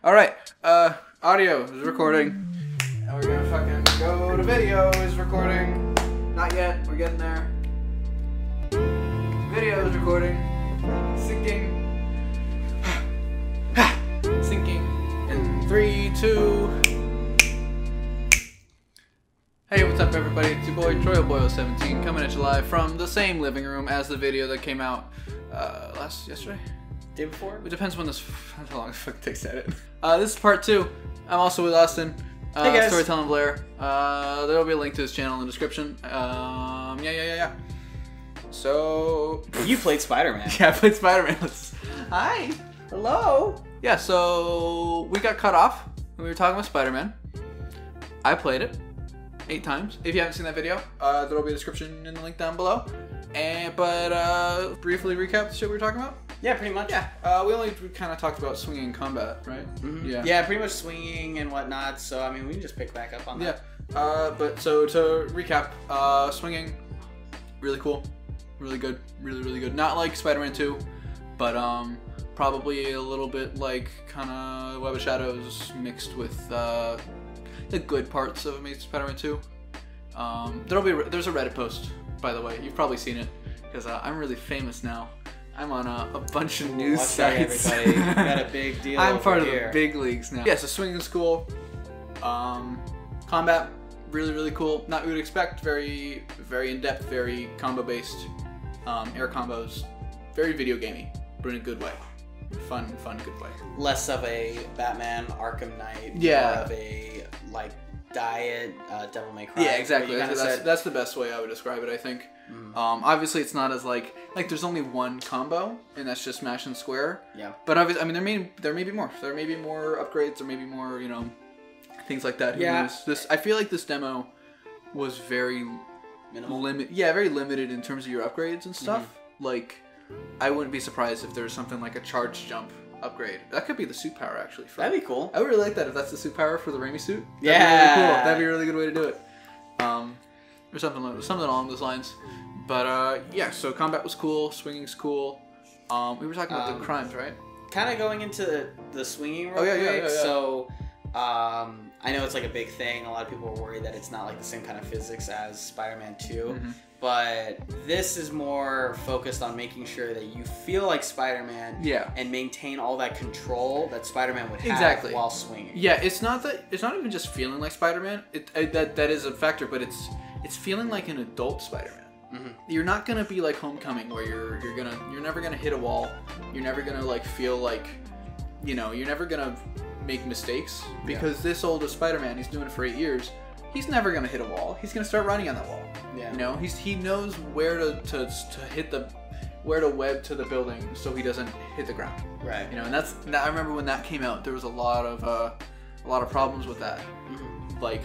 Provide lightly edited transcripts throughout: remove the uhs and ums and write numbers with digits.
Alright, audio is recording. And we're gonna fucking go to video is recording. Not yet, we're getting there. Video is recording. Syncing. Syncing. In 3, 2. Hey, what's up everybody? It's your boy TroyalBoyle17 coming at you live from the same living room as the video that came out yesterday? Day before? It depends when how long it fucking takes to edit. This is part 2. I'm also with Austin. Hey guys. Storytelling Blair. There'll be a link to his channel in the description. Yeah. So... You played Spider-Man. Yeah, I played Spider-Man. Hi. Hello. Yeah, so we got cut off when we were talking about Spider-Man. I played it 8 times. If you haven't seen that video, there'll be a description in the link down below. But briefly recap the shit we were talking about. Yeah, pretty much. Yeah, we kind of talked about swinging combat, right? Mm-hmm. Yeah. Yeah, pretty much swinging and whatnot. So I mean, we can just pick back up on that. Yeah. But so to recap, swinging, really cool, really good, really good. Not like Spider-Man 2, but probably a little bit like kind of Web of Shadows mixed with the good parts of Amazing Spider-Man 2. There's a Reddit post, by the way. You've probably seen it because I'm really famous now. I'm on a bunch of news sites. Everybody. You got a big deal. I'm part here. of the big leagues now. Yeah, so swinging is cool. Combat, really cool. Not what you'd expect. Very in-depth, very combo-based. Air combos. Very video gamey, but in a good way. Fun, good way. Less of a Batman Arkham Knight. Yeah. More of a like diet Devil May Cry. Yeah, exactly. That's That's the best way I would describe it, I think. Obviously, it's not as like there's only one combo, and that's just smash and square. Yeah. But obviously, I mean, there may be more. There may be more upgrades. There may be more, things like that. Who knows? I feel like this demo was very minimal. Yeah, very limited in terms of your upgrades and stuff. Like, I wouldn't be surprised if there was something like a charge jump upgrade. That could be the suit power, actually. That'd be cool. I would really like that if that's the suit power for the Raimi suit. That'd Yeah. be really cool. That'd be a really good way to do it. Or something along those lines. But yeah, so combat was cool, swinging's cool. We were talking about the crimes, right? Kind of going into the swinging real yeah, quick. yeah. So, I know it's like a big thing. A lot of people are worried that it's not like the same kind of physics as Spider-Man 2. But this is more focused on making sure that you feel like Spider-Man and maintain all that control that Spider-Man would have while swinging. Yeah, it's not even just feeling like Spider-Man. That is a factor, but it's feeling like an adult Spider-Man. You're not gonna be like Homecoming where you're never gonna hit a wall. You're never gonna like feel like, you're never gonna make mistakes because this old Spider-Man, he's doing it for 8 years. He's never gonna hit a wall. He's gonna start running on that wall. Yeah. He knows where to hit where to web to the building so he doesn't hit the ground. Right. And I remember when that came out, there was a lot of problems with that. Like,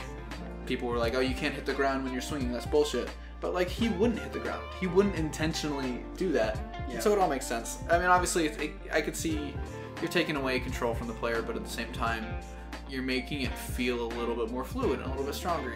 people were like, "Oh, you can't hit the ground when you're swinging. That's bullshit." But like, he wouldn't hit the ground. He wouldn't intentionally do that. Yeah. So it all makes sense. I mean, obviously, I could see you're taking away control from the player, but at the same time, you're making it feel a little bit more fluid and a little bit stronger,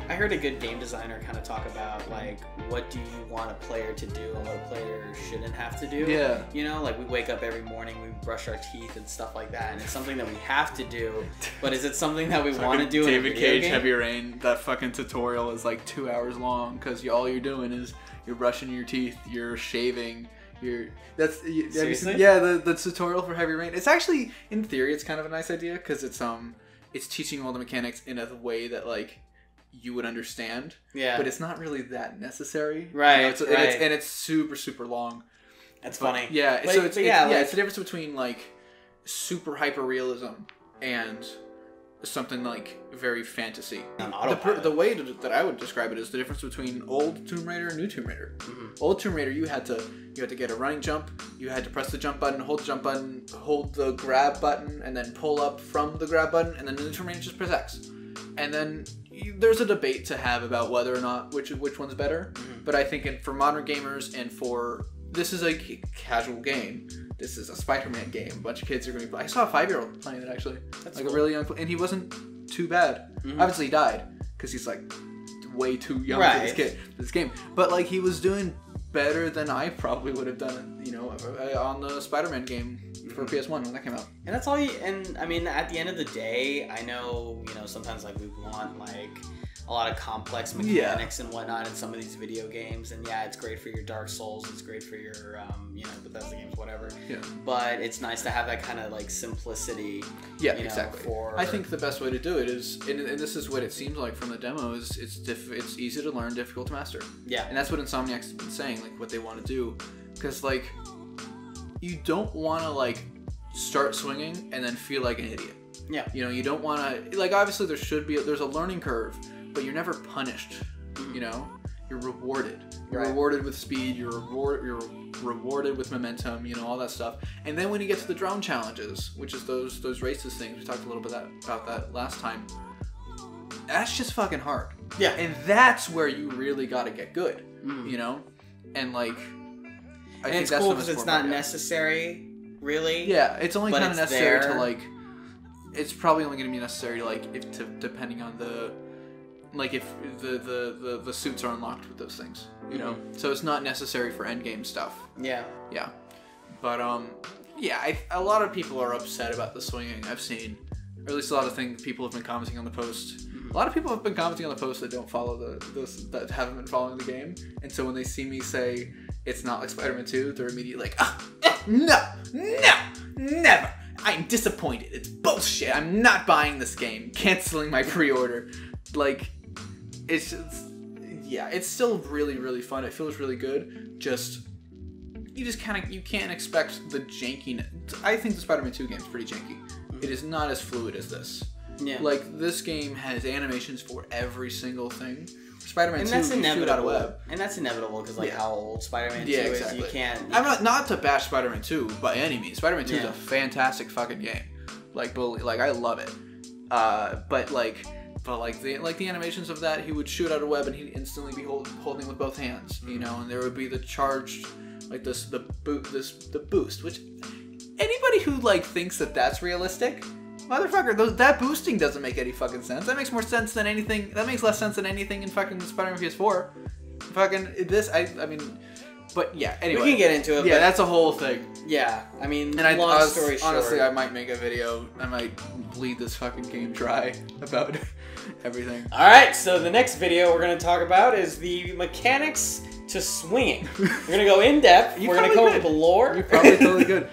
I heard a good game designer kind of talk about, like, what do you want a player to do and what a player shouldn't have to do. Yeah. Like, we wake up every morning, we brush our teeth and stuff like that, and it's something that we have to do, but is it something that we want to do in a video David Cage, game? Heavy Rain, that fucking tutorial is like 2 hours long because all you're doing is you're brushing your teeth, you're shaving, Seriously? Yeah, the tutorial for Heavy Rain. It's actually, in theory, it's kind of a nice idea because it's teaching all the mechanics in a way that like you would understand. Yeah. But it's not really that necessary. Right. And it's super long. That's funny. Yeah. But, so it's it's the difference between like super hyper realism and something like very fantasy. The way that I would describe it is the difference between old Tomb Raider and new Tomb Raider. Old Tomb Raider, you had to get a running jump, you had to press the jump button, hold the jump button, hold the grab button, and then pull up from the grab button, and then in the Tomb Raider just press X. And then there's a debate to have about whether or not which one's better. But I think for modern gamers and this is a casual game. This is a Spider-Man game. A bunch of kids are going to be playing. I saw a 5-year-old playing it, actually. That's like cool. A really young... And he wasn't too bad. Obviously, he died. Because he's, like, way too young for this game. But, like, he was doing better than I probably would have done, on the Spider-Man game for PS1 when that came out. And that's all you. And I mean, at the end of the day, I know sometimes like we want like a lot of complex mechanics and whatnot in some of these video games, and yeah, it's great for your Dark Souls, it's great for your Bethesda games, whatever. Yeah. But it's nice to have that kind of like simplicity. Yeah, exactly. I think the best way to do it is, and this is what it seems like from the demo, is it's easy to learn, difficult to master. Yeah. And that's what Insomniac's been saying, like what they want to do, because like you don't want to like start swinging and then feel like an idiot. Yeah. You don't want to, like, obviously there's a learning curve, but you're never punished. You're rewarded. You're rewarded with speed. You're rewarded with momentum. All that stuff. And then when you get to the drone challenges, which is those races things, we talked a little bit about that last time. That's just fucking hard. Yeah. And that's where you really got to get good. And like, I think it's cool because it's not necessary, really. Yeah, it's only kind of necessary to like. It's probably only going to be necessary to like depending on the. Like if the suits are unlocked with those things, so it's not necessary for end game stuff. Yeah. Yeah, but a lot of people are upset about the swinging. I've seen, or at least a lot of people have been commenting on the post. A lot of people have been commenting on the post that don't follow that haven't been following the game, and so when they see me say it's not like Spider-Man 2, they're immediately like, no, never. I'm disappointed. It's bullshit. I'm not buying this game. Canceling my pre-order. Like. It's still really, really fun. It feels really good. You can't expect the jankiness. I think the Spider-Man 2 game is pretty janky. It is not as fluid as this. Yeah. Like, this game has animations for every single thing. Spider-Man 2, that's you shoot out a web. And that's inevitable because, like, how old Spider-Man 2 exactly. is, you can't... I'm not to bash Spider-Man 2 by any means. Spider-Man 2 is a fantastic fucking game. Like, I love it. But the animations of that, he would shoot out a web and he'd instantly be holding with both hands, and there would be the charged, like the boost, which anybody who like thinks that that's realistic, motherfucker, that boosting doesn't make any fucking sense. That makes more sense than anything. That makes less sense than anything in fucking Spider-Man PS4. Fucking this, I mean. But yeah, anyway. We can get into it. Yeah, that's a whole thing. Yeah, I mean, and long story short. Honestly, I might make a video. I might bleed this fucking game dry about everything. Alright, so the next video we're going to talk about is the mechanics to swinging. We're going to go in depth. We're going to come up with the lore. You're probably totally good.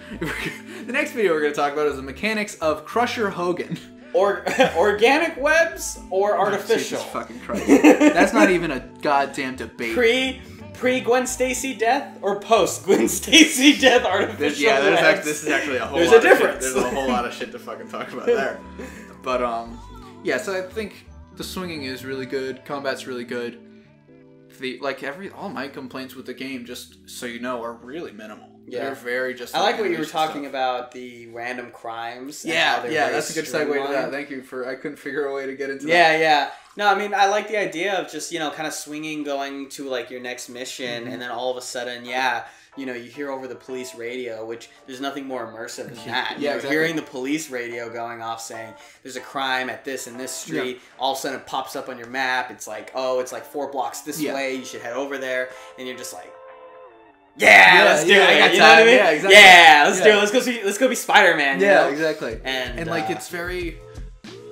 The next video we're going to talk about is the mechanics of Crusher Hogan. Or organic webs or artificial. Jesus fucking Christ. That's not even a goddamn debate. Pre-Gwen Stacy death or post-Gwen Stacy death artificial webs? This is actually a whole There's lot a difference. There's a whole lot of shit to fucking talk about there. But, yeah, so I think the swinging is really good. Combat's really good. All my complaints with the game, just so you know, are really minimal. Yeah. They're very just... I like what you were talking about, the random crimes. Yeah, that's a good segue to that. Thank you I couldn't figure a way to get into that. Yeah. No, I mean, I like the idea of just, kind of swinging, going to, like, your next mission, and then all of a sudden, you hear over the police radio, which there's nothing more immersive than that. Yeah, exactly. Hearing the police radio going off saying, there's a crime at this and this street, all of a sudden it pops up on your map, it's like, it's like 4 blocks this way, you should head over there, and you're just like, let's do it. You know what I mean? Yeah, exactly. Yeah, let's do it. Let's go be Spider-Man. Yeah, exactly. And like it's very,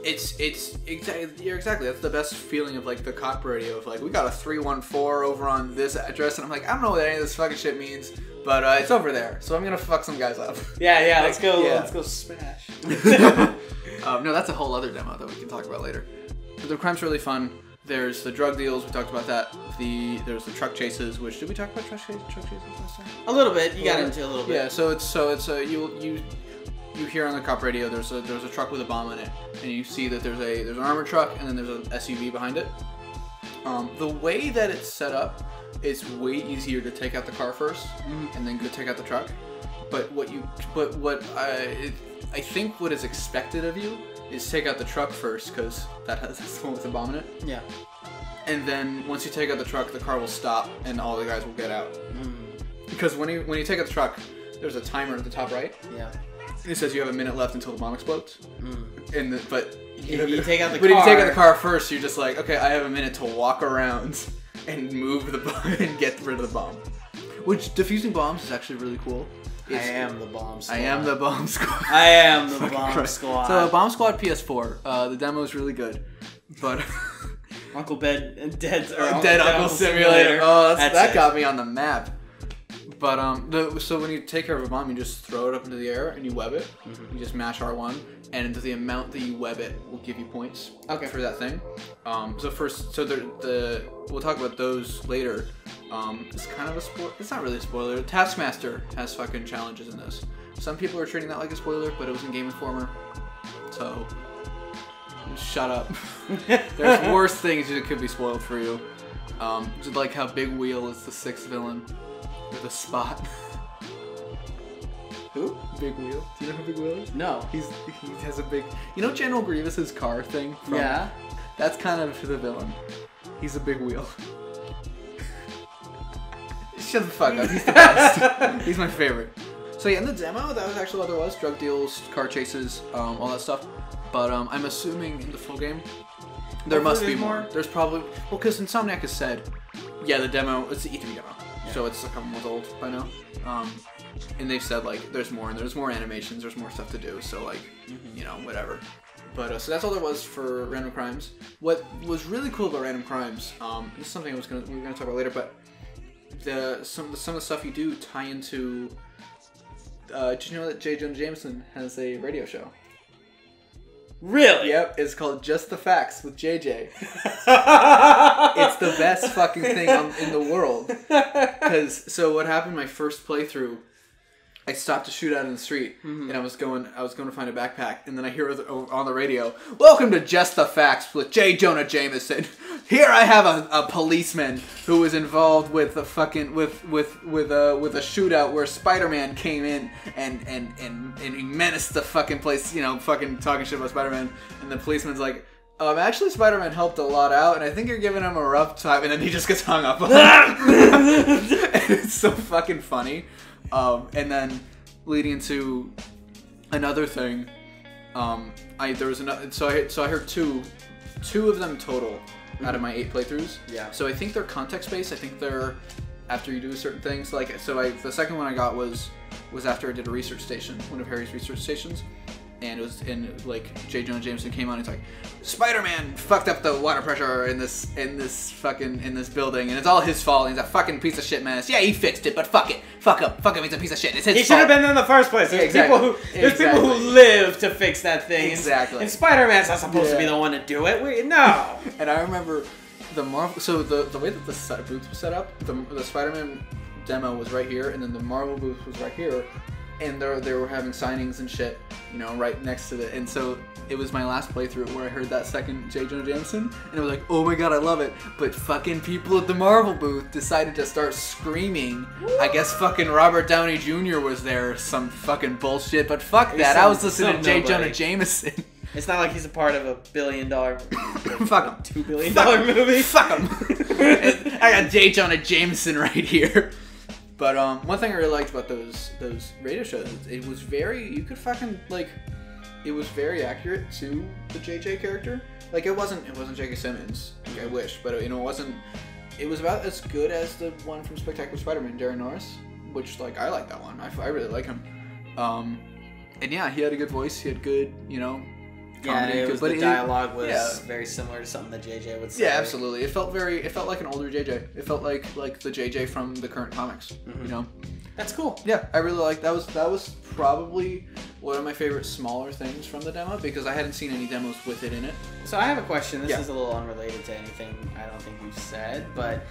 exactly. That's the best feeling of like the cop radio of like we got a 314 over on this address, and I'm like I don't know what any of this fucking shit means, but it's over there, so I'm gonna fuck some guys up. Yeah. Let's go. Let's go smash. No, that's a whole other demo that we can talk about later. But the crime's really fun. There's the drug deals, we talked about that. There's the truck chases, which did we talk about truck chases last time? A little bit. You got into a little bit. Yeah, so it's you hear on the cop radio there's a truck with a bomb in it, and you see that there's an armored truck and then there's an SUV behind it. The way that it's set up, it's way easier to take out the car first and then go take out the truck. But I think what is expected of you is take out the truck first, because that's the one with the bomb in it. Yeah. And then once you take out the truck, the car will stop and all the guys will get out. Because when you take out the truck, there's a timer at the top right. Yeah. It says you have a minute left until the bomb explodes. But you take out the car. But if you take out the car first, you're just like, okay, I have a minute to walk around and move the bomb and get rid of the bomb. Which defusing bombs is actually really cool. I am the bomb squad. I am the bomb squad. I am the bomb squad. So Bomb Squad PS4. The demo is really good, but Dead Uncle Simulator. Oh, that got me on the map. But so when you take care of a bomb, you just throw it up into the air and you web it. You just mash R1, and the amount that you web it will give you points. For that thing. We'll talk about those later. It's kind of a spoiler. It's not really a spoiler. Taskmaster has fucking challenges in this. Some people are treating that like a spoiler, but it was in Game Informer, so shut up. There's worse things that could be spoiled for you. Just like how Big Wheel is the 6th villain with a spot. Who? Big Wheel. Do you know who Big Wheel is? No. He has a big... You know General Grievous's car thing? Yeah. That's kind of the villain. He's a Big Wheel. Shut the fuck up. He's the best. He's my favorite. So yeah, in the demo, that was actually what there was. Drug deals, car chases, all that stuff. But I'm assuming in the full game, there must be more. There's probably... Well, because Insomniac has said, yeah, the demo, it's the E3 demo. Yeah. So it's a couple months old by now. And they've said, like, there's more, and there's more animations, there's more stuff to do, so, like, you know, whatever. But, so that's all there was for Random Crimes. What was really cool about Random Crimes, this is something we're gonna talk about later, but some of the stuff you do tie into, did you know that J. Jonah Jameson has a radio show? Really? Yep, it's called Just the Facts with JJ. It's the best fucking thing in the world. So what happened my first playthrough, I stopped to shoot out in the street, and I was going to find a backpack, and then I hear on the radio, "Welcome to Just the Facts with J. Jonah Jameson. Here I have a policeman who was involved with a fucking with a shootout where Spider-Man came in and he menaced the fucking place, you know, fucking talking shit about Spider-Man, and the policeman's like, actually Spider-Man helped a lot out, and I think you're giving him a rough time," and then he just gets hung up on it. And it's so fucking funny. And then leading into another thing, I heard two of them total out of my 8 playthroughs. Yeah. So I think they're context based. I think they're after you do certain things. Like the second one I got was after I did a research station, one of Harry's research stations. And it was like J. Jonah Jameson came on. He's like, "Spider-Man fucked up the water pressure in this building, and it's all his fault. And he's a fucking piece of shit menace. Yeah, he fixed it, but fuck it, fuck him, he's a piece of shit. It's his fault. He should have been there in the first place. There's people who live to fix that thing. Exactly. And Spider-Man's not supposed to be the one to do it. No. And I remember the Marvel. So the way that the booth was set up, the Spider-Man demo was right here, and then the Marvel booth was right here. And they were having signings and shit, you know, right next to it. And so it was my last playthrough where I heard that second J. Jonah Jameson, and I was like, oh my god, I love it. But fucking people at the Marvel booth decided to start screaming. I guess fucking Robert Downey Jr. was there or some fucking bullshit, but fuck that. I was listening to J. Jonah Jameson. It's not like he's a part of a $1 billion fuck him. $2 billion movie. Fuck him. I got J. Jonah Jameson right here. But one thing I really liked about those radio shows, it was very, you could fucking, like, it was very accurate to the JJ character. Like, it wasn't J.K. Simmons, like, I wish, but you know, it was about as good as the one from Spectacular Spider-Man, Darren Norris, which, like, I like that one. I really like him. And yeah, he had a good voice. He had good, you know, comedy. Yeah, the dialogue was very similar to something that JJ would say. Yeah, absolutely. It felt like an older JJ. It felt like the JJ from the current comics. You know, that's cool. Yeah, I really liked that. Was probably one of my favorite smaller things from the demo because I hadn't seen any demos with it in it. So I have a question. This is a little unrelated to anything I don't think you've said, but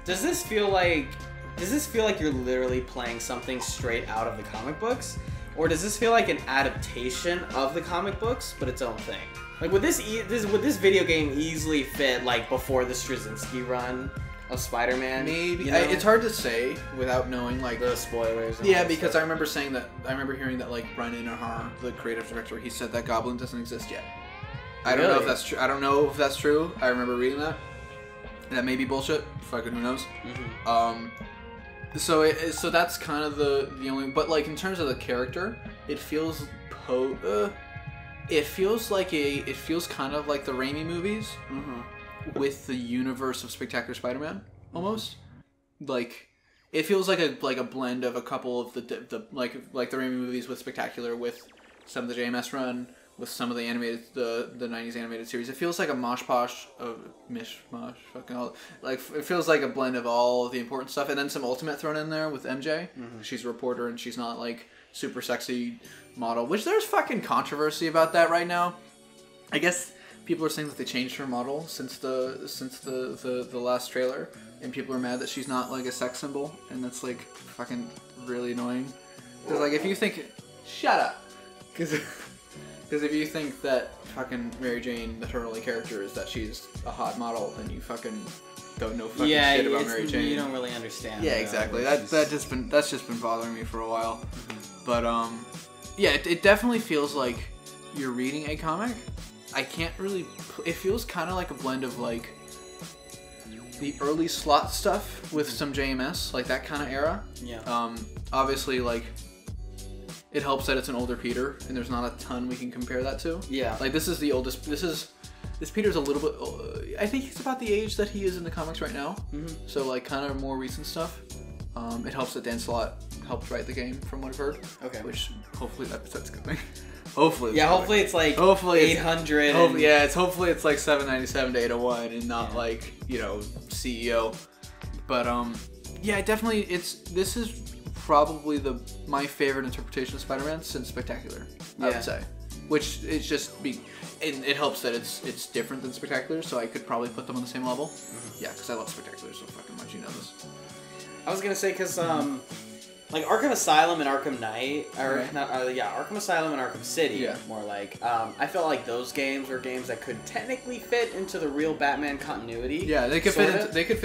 does this feel like you're literally playing something straight out of the comic books? Or does this feel like an adaptation of the comic books, but its own thing? Like, would this video game easily fit, like, before the Straczynski run of Spider-Man? Maybe. You know? It's hard to say without knowing, like, the spoilers. And yeah, because stuff. I remember hearing that, like, Brian Inahar, the creative director, he said that Goblin doesn't exist yet. I don't know if that's true. I don't know if that's true. I remember reading that. That may be bullshit. Fucking who knows? So that's kind of the only, but like in terms of the character, it feels kind of like the Raimi movies with the universe of Spectacular Spider-Man almost. Like it feels like a blend of a couple of the like the Raimi movies with Spectacular, with some of the JMS run, with some of the animated the 90s animated series. It feels like a mosh posh of mishmash, fucking all, like it feels like a blend of all of the important stuff, and then some Ultimate thrown in there with MJ. She's a reporter and she's not like super sexy model, which there's fucking controversy about that right now. I guess people are saying that they changed her model since the last trailer, and people are mad that she's not like a sex symbol, and that's like fucking really annoying. Because like if you think, shut up, because if you think that fucking Mary Jane, that her only character is that she's a hot model, then you fucking don't know fucking shit about Mary Jane. You don't really understand. Yeah, exactly. That's just been bothering me for a while. But yeah, it definitely feels like you're reading a comic. I can't really. It feels kind of like a blend of like the early slot stuff with some JMS, like that kind of era. Yeah. Obviously, like it helps that it's an older Peter, and there's not a ton we can compare that to. Yeah. Like this is the oldest. This Peter's a little bit. I think he's about the age that he is in the comics right now. So like kind of more recent stuff. It helps that Dan Slott helped write the game, from what I've heard. Okay. Which hopefully that's a good thing. Hopefully. Yeah, hopefully it's like 800. Hopefully it's like 797 to 801 and not like, you know, CEO. But yeah, definitely this is probably my favorite interpretation of Spider-Man since Spectacular, I would say. Which is just it helps that it's different than Spectacular, so I could probably put them on the same level. Yeah, because I love Spectacular so fucking much, you know this. I was gonna say because like Arkham Asylum and Arkham Knight, or not, Arkham Asylum and Arkham City, more like. I felt like those games were games that could technically fit into the real Batman continuity. Yeah, they could fit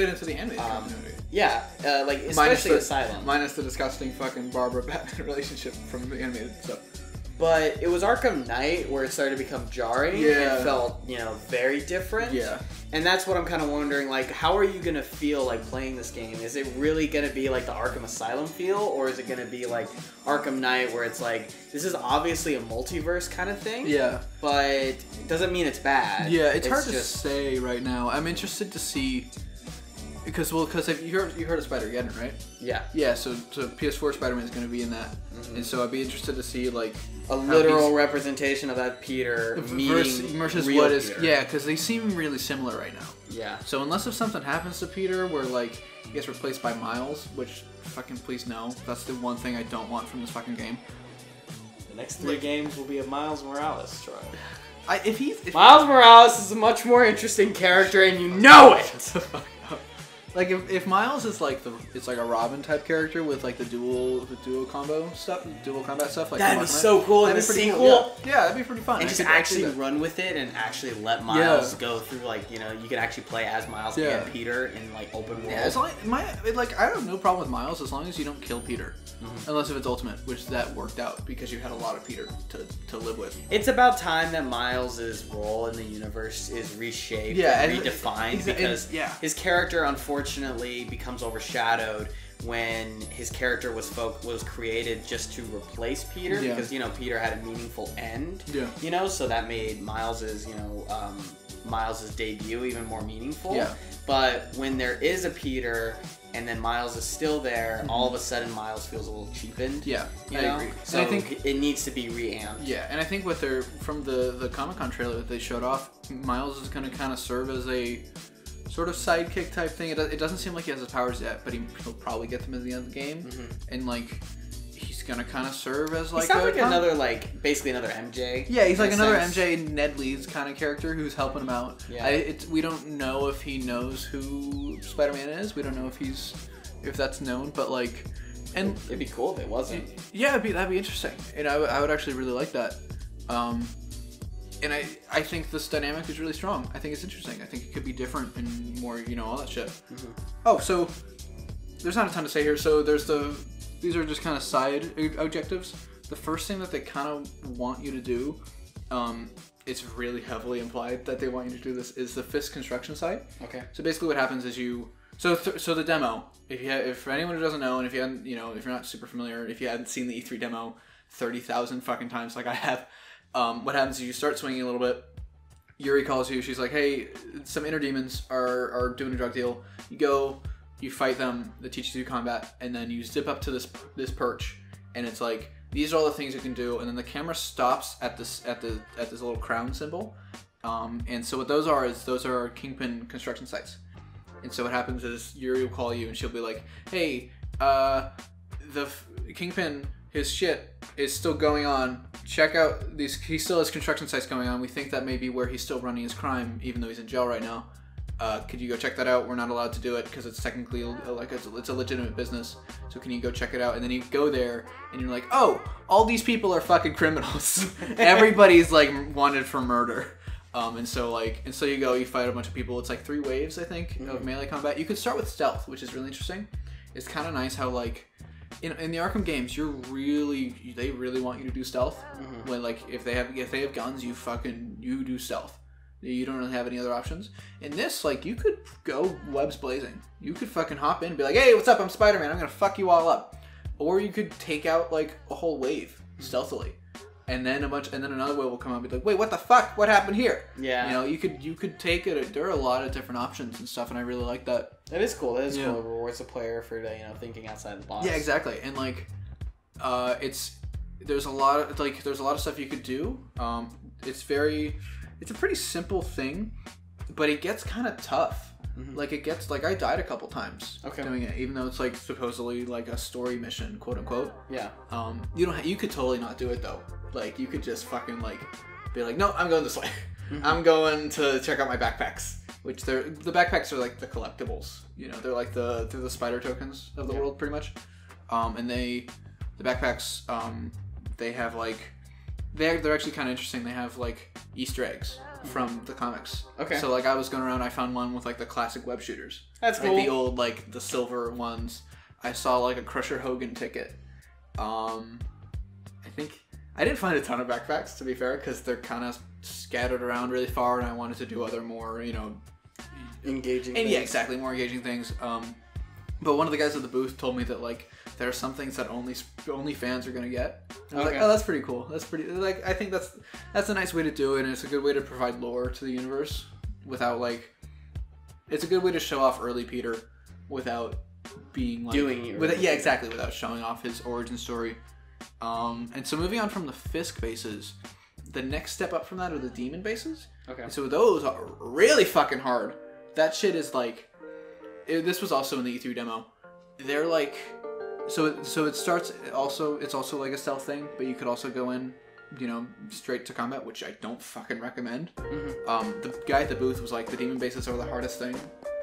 into the animated continuity. Yeah, like especially Asylum, minus the disgusting fucking Barbara Batman relationship from the animated stuff. But it was Arkham Knight where it started to become jarring and felt, you know, very different. Yeah. And that's what I'm kind of wondering, like, how are you going to feel like playing this game? Is it really going to be like the Arkham Asylum feel, or is it going to be like Arkham Knight where it's like, this is obviously a multiverse kind of thing? Yeah. But it doesn't mean it's bad. Yeah, it's hard to say right now. I'm interested to see... Because you heard of Spider-Geddon, right? Yeah. Yeah, so PS4 Spider-Man is going to be in that. And so I'd be interested to see, like... A literal representation of that Peter versus what is... Peter. Yeah, because they seem really similar right now. Yeah. So unless if something happens to Peter where, like, he gets replaced by Miles, which, fucking please no. That's the one thing I don't want from this fucking game. The next 3 games will be a Miles Morales trial. Miles Morales is a much more interesting character, and you know it! Like if Miles is like it's like a Robin type character with like the dual combat stuff, like that'd be so cool in the sequel. Cool. Yeah, that'd be pretty fun. And just actually run with it and actually let Miles go through, like, you know, you can actually play as Miles and Peter in like open world. Yeah, as long as, I have no problem with Miles as long as you don't kill Peter. Unless if it's Ultimate, which that worked out because you had a lot of Peter to live with. It's about time that Miles' role in the universe is reshaped and redefined because his character unfortunately becomes overshadowed when his character was created just to replace Peter because, you know, Peter had a meaningful end. Yeah. You know, so that made Miles's debut even more meaningful. Yeah. But when there is a Peter and then Miles is still there, all of a sudden Miles feels a little cheapened. Yeah, I agree. So I think it needs to be re-amped. Yeah, and I think from the Comic-Con trailer that they showed off, Miles is going to kind of serve as a sort of sidekick type thing. It doesn't seem like he has his powers yet, but he'll probably get them at the end of the game. And like, he's gonna kind of serve as like he sounds like another, like, basically another MJ. Yeah, he's like another MJ Ned Leeds kind of character who's helping him out. Yeah. We don't know if he knows who Spider-Man is. We don't know if that's known, but like, and it'd be cool if it wasn't. Yeah, that'd be interesting, and I would actually really like that. And I think this dynamic is really strong. I think it's interesting. I think it could be different and more, you know, all that shit. Oh, so there's not a ton to say here. So these are just kind of side objectives. The first thing that they kind of want you to do, it's really heavily implied that they want you to do this, is the Fisk construction site. Okay. So basically what happens is so the demo, if for anyone who doesn't know, and if you hadn't, you know, if you're not super familiar, if you hadn't seen the E3 demo 30,000 fucking times like I have, what happens is you start swinging a little bit. Yuri calls you. She's like, "Hey, some inner demons are doing a drug deal. You go you fight them, that teaches you combat, and then you zip up to this perch, and it's like, these are all the things you can do, and then the camera stops at this little crown symbol. And so what those are is those are Kingpin construction sites. And so what happens is Yuri will call you and she'll be like, hey, the Kingpin, his shit is still going on. Check out these, he still has construction sites going on. We think that may be where he's still running his crime, even though he's in jail right now. Could you go check that out? We're not allowed to do it because it's technically like it's a legitimate business. So can you go check it out? And then you go there and you're like, oh, all these people are fucking criminals. Everybody's like wanted for murder. And so you go, you fight a bunch of people. It's like 3 waves, I think, of melee combat. You could start with stealth, which is really interesting. It's kind of nice how like in the Arkham games, they really want you to do stealth. When like if they have guns, you do stealth. You don't really have any other options. In this, like, you could go webs blazing. You could fucking hop in and be like, hey, what's up? I'm Spider-Man. I'm gonna fuck you all up. Or you could take out like a whole wave stealthily. And then another wave will come out and be like, wait, what the fuck? What happened here? Yeah. You know, you could take it. There are a lot of different options and stuff, and I really like that. That is cool. That is cool. It rewards the player for thinking outside the box. Yeah, exactly. And like, there's a lot of stuff you could do. It's a pretty simple thing, but it gets kind of tough. Like I died a couple times doing it, even though it's like supposedly like a story mission, quote unquote. Yeah. You could totally not do it though. Like you could just fucking like be like, no, I'm going this way. I'm going to check out my backpacks, which the backpacks are like the collectibles. You know, they're like they're the spider tokens of the world pretty much. And the backpacks they have like they're actually kind of interesting. They have like Easter eggs from the comics. Okay. So like I was going around, I found one with like the classic web shooters. That's cool. Like the old like the silver ones. I saw like a Crusher Hogan ticket. I think I didn't find a ton of backpacks, to be fair, because they're kind of scattered around really far, and I wanted to do other more engaging. And things. Yeah, exactly, more engaging things. But one of the guys at the booth told me that like there are some things that only fans are gonna get. I was like, oh, that's pretty cool. That's pretty like I think that's a nice way to do it, and it's a good way to provide lore to the universe without like. It's a good way to show off early Peter without being like without showing off his origin story. And so moving on from the Fisk bases, the next step up from that are the demon bases. Okay. And so those are really fucking hard. That shit is like. This was also in the E3 demo. They're like, so it starts also. It's also like a stealth thing, but you could also go in, straight to combat, which I don't fucking recommend. The guy at the booth was like, the demon bases are the hardest thing,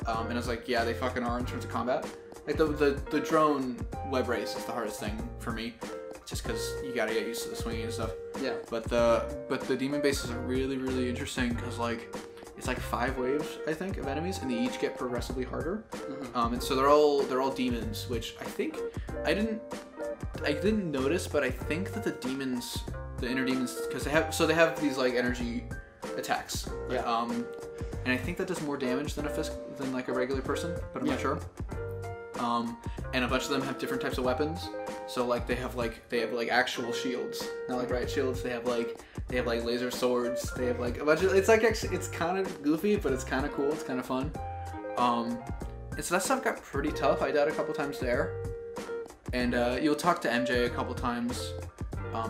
and I was like, yeah, they fucking are in terms of combat. Like the drone web race is the hardest thing for me, just because you gotta get used to the swinging and stuff. Yeah. But the demon bases are really really interesting because like. It's like 5 waves, I think, of enemies, and they each get progressively harder. And so they're all demons, which I think I didn't notice, but I think that the inner demons, because they have these like energy attacks. Yeah. And I think that does more damage than like a regular person, but I'm not sure. And a bunch of them have different types of weapons. So like they have actual shields, not like riot shields. They have like laser swords. They have like a bunch of. It's like actually it's kind of goofy, but it's kind of cool. It's kind of fun. And so that stuff got pretty tough. I died a couple times there, and you'll talk to MJ a couple times.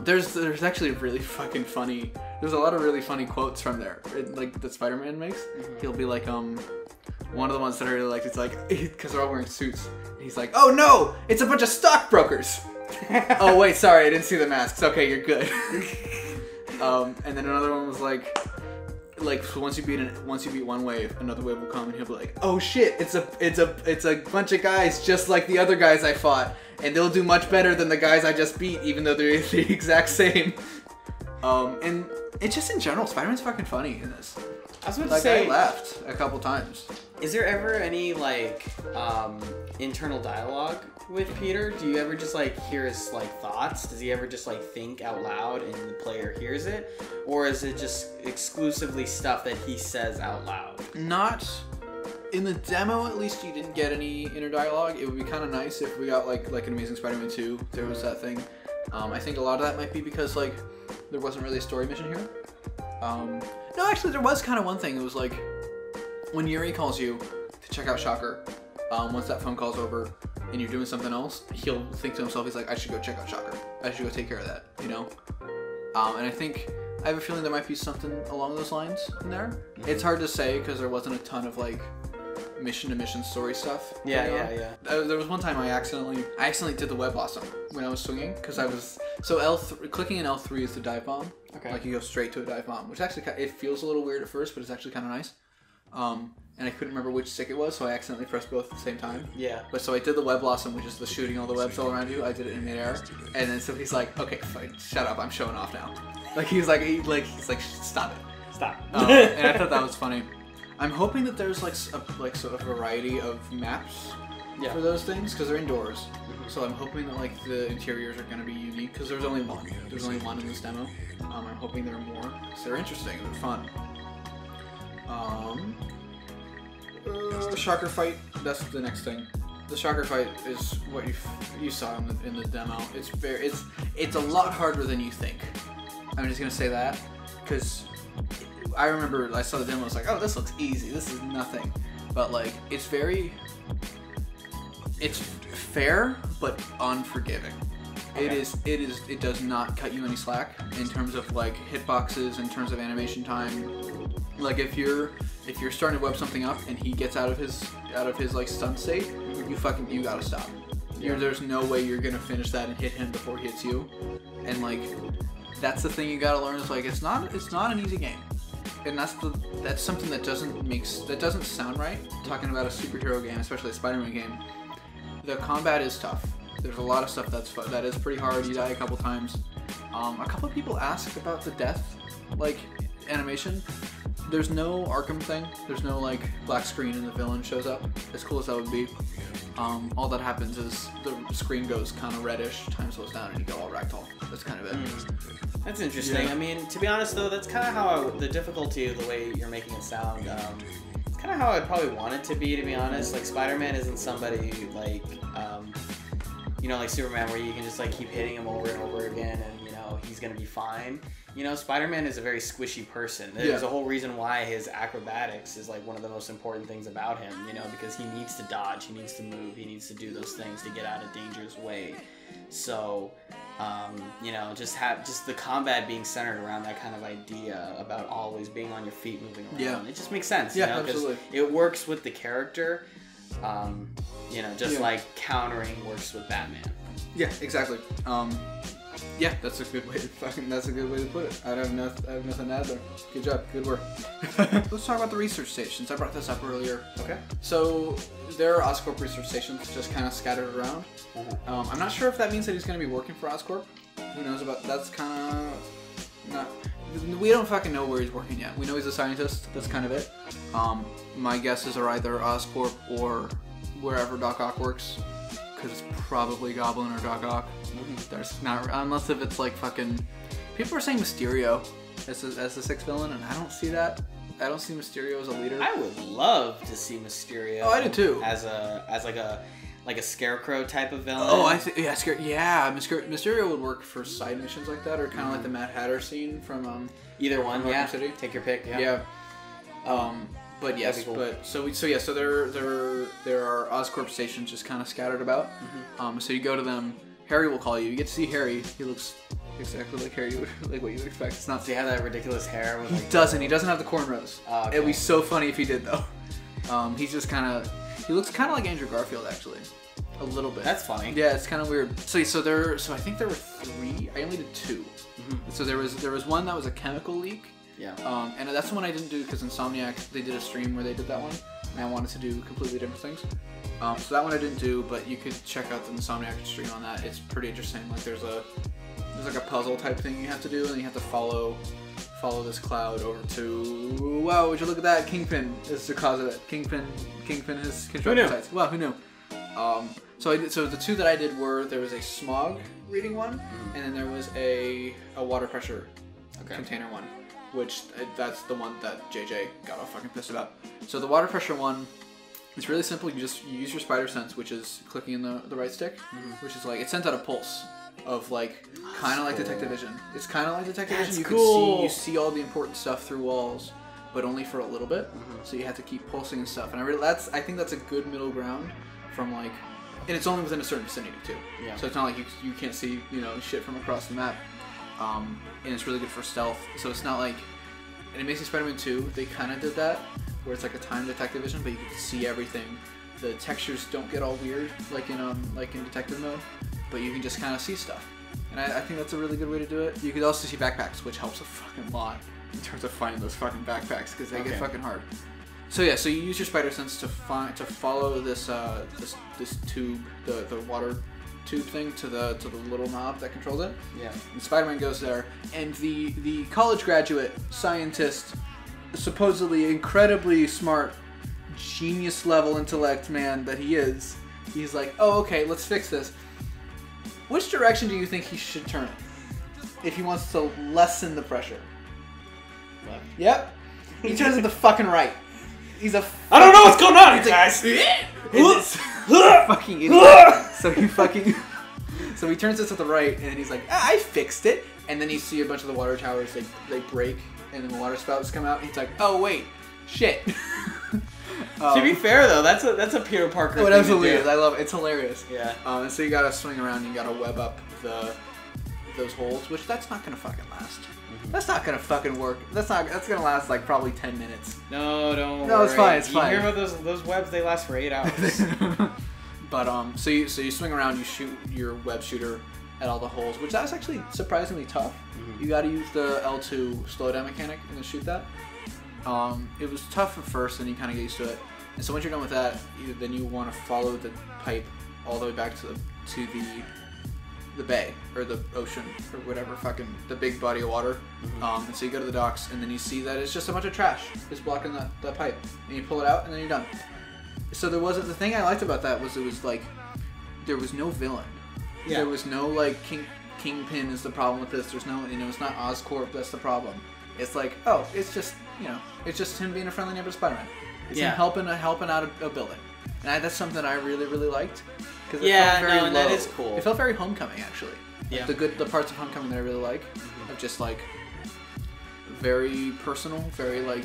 There's actually really fucking funny. There's a lot of really funny quotes from there, like that Spider-Man makes. He'll be like one of the ones that I really liked. It's like because they're all wearing suits. And he's like, oh no, it's a bunch of stockbrokers. Oh wait, sorry, I didn't see the masks. Okay, you're good. And then another one was like once you beat one wave, another wave will come, and he'll be like, oh shit, it's a bunch of guys just like the other guys I fought, and they'll do much better than the guys I just beat, even though they're the exact same. And it's just in general, Spider-Man's fucking funny in this. I was about to say, I laughed a couple times. Is there ever any like internal dialogue with Peter? Do you ever just like hear his like thoughts? Does he ever just like think out loud and the player hears it, or is it just exclusively stuff that he says out loud? Not in the demo, at least. You didn't get any inner dialogue. It would be kind of nice if we got like an Amazing Spider-Man 2. There was that thing. I think a lot of that might be because like there wasn't really a story mission here. No, actually, there was kind of one thing. It was like when Yuri calls you to check out Shocker, once that phone call's over and you're doing something else, he'll think to himself, he's like, I should go check out Shocker. I should go take care of that, you know? And I have a feeling there might be something along those lines in there. It's hard to say because there wasn't a ton of like mission-to-mission story stuff. Yeah. There was one time I accidentally did the web blossom when I was swinging because I was clicking in L3 is the dive bomb. Okay. Like you go straight to a dive bomb, which actually it feels a little weird at first, but it's actually kind of nice. And I couldn't remember which stick it was, so I accidentally pressed both at the same time. Yeah. But so I did the web blossom, which is the shooting all the webs all around you. I did it in midair, and then so he's like, "Okay, fine, shut up, I'm showing off now." Like he's like, "Stop it, stop." And I thought that was funny. I'm hoping that there's like sort of variety of maps for those things because they're indoors. So I'm hoping that like the interiors are going to be unique because there's only one. There's only one in this demo. I'm hoping there are more because they're interesting. They're fun. The Shocker fight. That's the next thing. The Shocker fight is what you saw in the demo. It's a lot harder than you think. I'm just gonna say that because I remember I saw the demo. I was like, oh, this looks easy. This is nothing. But like, it's fair but unforgiving. Okay. It does not cut you any slack in terms of like hitboxes, in terms of animation time. Like if you're starting to web something up and he gets out of his like stun state, you gotta stop. There's no way you're gonna finish that and hit him before he hits you. And like that's the thing you gotta learn is like it's not an easy game. And that's something that doesn't sound right talking about a superhero game, especially a Spider-Man game. The combat is tough. There's a lot of stuff that is pretty hard. You die a couple times. A couple of people asked about the death like animation. There's no Arkham thing. There's no like black screen and the villain shows up. As cool as that would be. All that happens is the screen goes kind of reddish, time slows down, and you go all ragdoll. That's kind of it. That's interesting. Yeah. I mean, to be honest though, that's kind of how the difficulty of the way you're making it sound. It's kind of how I'd probably want it to be honest. Like Spider-Man isn't somebody like, like Superman where you can just like keep hitting him over and over again and he's gonna be fine. Spider-Man is a very squishy person. There's a whole reason why his acrobatics is like one of the most important things about him, because he needs to dodge, he needs to move, he needs to do those things to get out of danger's way. So, just the combat being centered around that kind of idea about always being on your feet, moving around. It just makes sense, because it works with the character, like countering works with Batman. Yeah, exactly. Yeah, that's a good way to put it. I have nothing to add there. Good job, good work. Let's talk about the research stations. I brought this up earlier. Okay. So there are Oscorp research stations just kind of scattered around. I'm not sure if that means that he's going to be working for Oscorp. Who knows about that's kind of not. We don't fucking know where he's working yet. We know he's a scientist. That's kind of it. My guesses are either Oscorp or wherever Doc Ock works. Because it's probably Goblin or Doc Ock. There's not, unless if it's like fucking. People are saying Mysterio as the sixth villain, and I don't see that. I don't see Mysterio as a leader. I would love to see Mysterio. Oh, I do too. As like a Scarecrow type of villain. Oh, Mysterio would work for side missions like that, or kind of like the Mad Hatter scene from either one. Yeah, City. Take your pick. Yeah. But yes, cool. So there are Oscorp stations just kind of scattered about. So you go to them. Harry will call you. You get to see Harry. He looks exactly like Harry, like what you would expect. It's not. Does he have that ridiculous hair? He doesn't. He doesn't have the cornrows. Oh, okay. It'd be so funny if he did though. He's just kind of. He looks kind of like Andrew Garfield actually, a little bit. That's funny. Yeah, it's kind of weird. So I think there were 3. I only did 2. So there was one that was a chemical leak. Yeah. And that's the one I didn't do because Insomniac, they did a stream where they did that one, and I wanted to do completely different things. So that one I didn't do, but you could check out the Insomniac stream on that. It's pretty interesting. Like there's like a puzzle type thing you have to do, and you have to follow this cloud over to. Wow, would you look at that? Kingpin is the cause of it. Kingpin has construction sites. Wow, who knew? So the 2 that I did were there was a smog reading one, and then there was a water pressure container one. Which that's the one that JJ got all fucking pissed about. So the water pressure one, it's really simple. You use your spider sense, which is clicking in the right stick, which is like it sends out a pulse of like kind of like detective vision. It's kind of like detective vision. You see all the important stuff through walls, but only for a little bit. So you have to keep pulsing and stuff. And I think that's a good middle ground from like, and it's only within a certain vicinity too. Yeah. So it's not like you can't see shit from across the map. And it's really good for stealth. So it's not like, and in Amazing Spider-Man 2, they kind of did that, where it's like a time detective vision, but you can see everything. The textures don't get all weird like in detective mode, but you can just kind of see stuff. And I think that's a really good way to do it. You could also see backpacks, which helps a fucking lot in terms of finding those fucking backpacks, because they get fucking hard. So yeah, so you use your spider sense to follow this tube, the water tube thing to the little knob that controls it. Yeah. And Spider-Man goes there, and the college graduate scientist, supposedly incredibly smart, genius level intellect man that he is, he's like, oh okay, let's fix this. Which direction do you think he should turn it if he wants to lessen the pressure? Left. Yep. He turns it the fucking right. He's a I don't know what's going on here, guys. Fucking idiot. So he turns it to the right, and he's like, I fixed it. And then you see a bunch of the water towers, they break, and then the water spouts come out. And he's like, oh wait, shit. To be fair though, that's a Peter Parker thing. It absolutely is. I love it. It's hilarious. Yeah. And so you gotta swing around, and you gotta web up those holes, which that's not gonna fucking last. That's not gonna fucking work. That's gonna last like probably 10 minutes. No, don't worry. No, it's fine. It's fine. You hear about those webs? They last for 8 hours. But so you swing around, you shoot your web shooter at all the holes, which that's actually surprisingly tough. You got to use the L2 slow down mechanic and then shoot that. It was tough at first, and you kind of get used to it. And so once you're done with that, then you want to follow the pipe all the way back to the bay or the ocean or whatever, fucking the big body of water. And so you go to the docks, and then you see that it's just a bunch of trash is blocking that pipe, and you pull it out, and then you're done. So the thing I liked about that was it was like there was no villain. Yeah. There was no like Kingpin is the problem with this. There's no it's not Oscorp that's the problem. It's like it's just it's just him being a friendly neighbor to Spider-Man. It's him helping out a building, and that's something I really really liked. Because and that is cool. It felt very Homecoming actually. Yeah. Like the parts of Homecoming that I really like of just like very personal, very like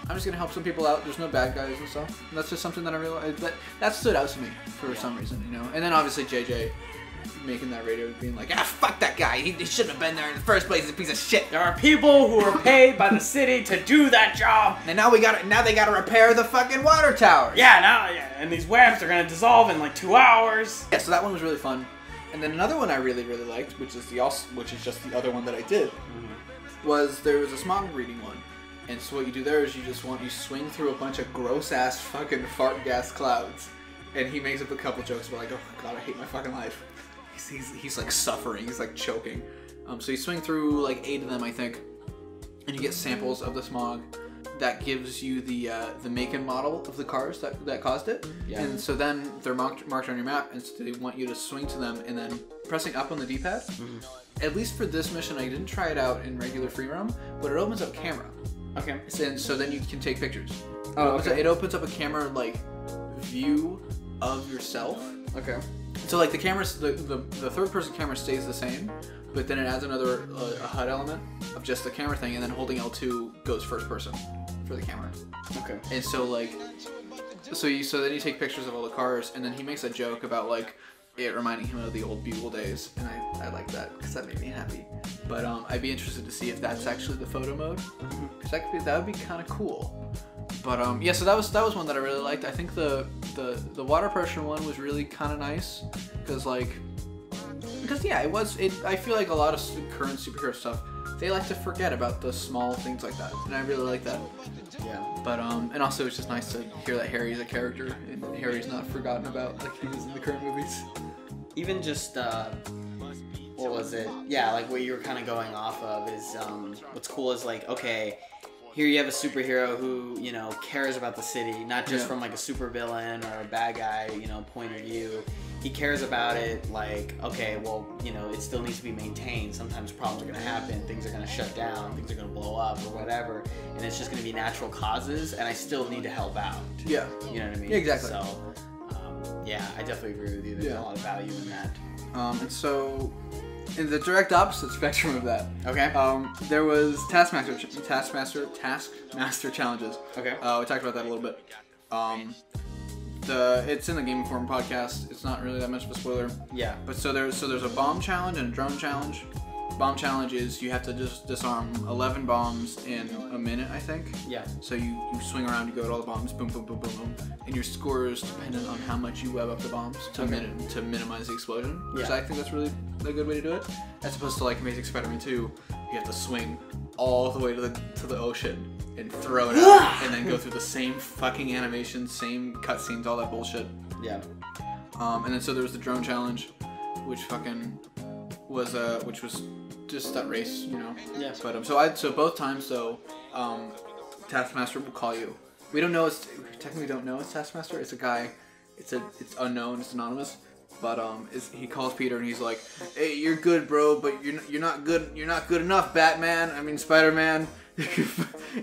I'm just gonna help some people out. There's no bad guys and stuff. And that's just something that I really that stood out to me for some reason, And then obviously JJ making that radio being like, fuck that guy. He shouldn't have been there in the first place. He's a piece of shit. There are people who are paid by the city to do that job. And now they gotta repair the fucking water towers. And these webs are gonna dissolve in like 2 hours. Yeah, so that one was really fun. And then another one I really really liked, which is just the other one that I did, was there was a smog reading one. And so what you do there is you swing through a bunch of gross ass fucking fart gas clouds. And he makes up a couple jokes about like, oh god, I hate my fucking life. He's like suffering, he's like choking. So you swing through like 8 of them, I think, and you get samples of the smog that gives you the make and model of the cars that caused it. Yeah. And so then they're marked on your map, and so they want you to swing to them and then pressing up on the D-pad. At least for this mission, I didn't try it out in regular free roam, but it opens up camera. Okay. And so then you can take pictures. It opens up a camera like view of yourself. Okay. So like the cameras, the third person camera stays the same, but then it adds another a HUD element of just the camera thing, and then holding L2 goes first person for the camera. Okay. And so like, so then you take pictures of all the cars, and then he makes a joke about like it reminding him of the old Bugle days, and I like that because that made me happy. But I'd be interested to see if that's actually the photo mode, because that would be kind of cool. But so that was one that I really liked. I think the water pressure one was really kind of nice because I feel like a lot of current superhero stuff, they like to forget about the small things like that, and I really like that. Yeah. But and also it's just nice to hear that Harry's a character and Harry's not forgotten about like he was in the current movies. Even just what was it? Yeah, like what you were kind of going off of is what's cool is like, okay, here you have a superhero who, cares about the city, not just from like a supervillain or a bad guy, point of view. He cares about it like, okay, well, it still needs to be maintained. Sometimes problems are going to happen, things are going to shut down, things are going to blow up or whatever, and it's just going to be natural causes, and I still need to help out. Yeah. You know what I mean? Yeah, exactly. So, I definitely agree with you. There's a lot of value in that. in the direct opposite spectrum of that. Okay. There was Taskmaster challenges. Okay. We talked about that a little bit. It's in the Game Inform podcast. It's not really that much of a spoiler. Yeah. But so there's a bomb challenge and a drone challenge. Bomb challenge is you have to just disarm 11 bombs in a minute, I think. Yeah. So you swing around, you go to all the bombs, boom, boom, boom, boom, boom, and your score is dependent on how much you web up the bombs to minimize the explosion. Which I think that's really a good way to do it. As opposed to like Amazing Spider-Man 2, you have to swing all the way to the ocean and throw it out, and then go through the same fucking animation, same cutscenes, all that bullshit. Yeah. And then so there was the drone challenge, which fucking was which was just that race, you know. Yeah. But so both times though, Taskmaster will call you. We technically don't know it's Taskmaster. It's a guy. It's unknown. It's anonymous. But he calls Peter and he's like, "Hey, you're good, bro, but you're not good. You're not good enough, Batman. I mean, Spider-Man."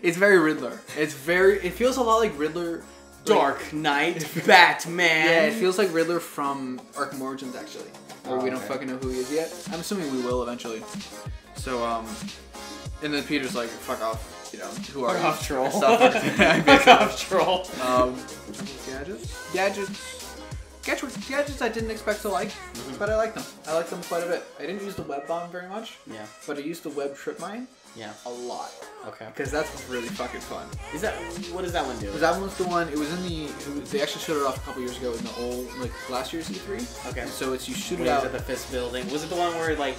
It's very Riddler. It feels a lot like Riddler. Dark Knight, Batman. Yeah, it feels like Riddler from Arkham Origins, actually. Where we don't fucking know who he is yet. I'm assuming we will eventually. So, and then Peter's like, "Fuck off, you know, who are you?" Fuck off, troll. Fuck off, troll. Gadgets I didn't expect to like, but I like them. I like them quite a bit. I didn't use the web bomb very much. Yeah. But I used the web trip mine. Yeah. A lot. Okay. Because that's really fucking fun. What does that one do? Because that one's the one. It was they actually showed it off a couple years ago in the old last year's E3. Okay. And so it's you shoot it out at the Fist building. Was it the one where it like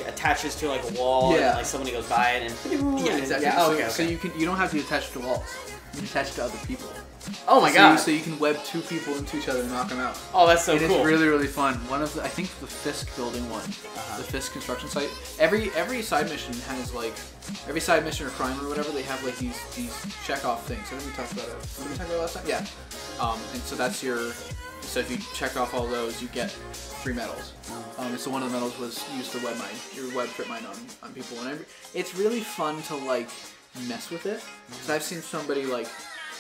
attaches to like a wall and like somebody goes by it and yeah, exactly. Yeah. So, Okay. So you don't have to attach to walls. You can attach to other people. Oh my god! So you can web two people into each other and knock them out. Oh, that's so cool. It is really, really fun. One of I think the Fisk building one, the Fisk construction site. Every side mission has every side mission or crime or whatever, they have like these check off things. I think we talked about it. Did we talk about it last time? Yeah. And so that's so if you check off all those, you get 3 medals. And so one of the medals was use the web trip mine on people. And it's really fun to mess with it, because I've seen somebody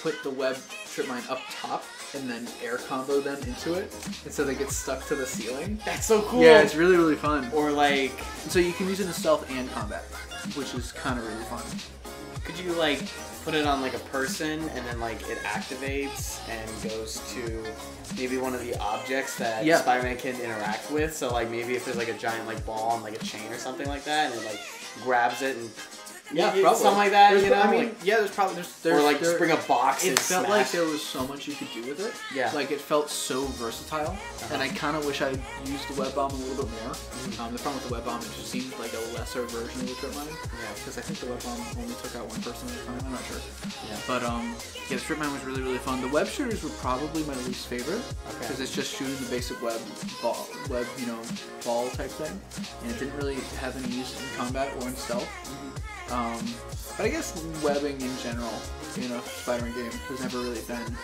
put the web trip mine up top and then air combo them into it, and so they get stuck to the ceiling. That's so cool. Yeah, it's really, really fun. Or and so you can use it in stealth and combat, which is kind of really fun. Could you put it on a person and then it activates and goes to maybe one of the objects that Spider-Man can interact with? So maybe if there's a giant ball on a chain or something like that, and it grabs it and probably something like that. I mean, there's probably or just bring a box. It and felt smash. like there was so much you could do with it. Yeah. It felt so versatile, and I kind of wish I used the web bomb a little bit more. The problem with the web bomb, it just seemed like a lesser version of the trip mine. Yeah. Because I think the web bomb only took out one person at a time. I'm not sure. Yeah. But the trip mine was really, really fun. The web shooters were probably my least favorite, because it's just shooting the basic ball type thing, and it didn't really have any use in combat or in stealth. But I guess webbing in general in a Spider-Man game has never really been,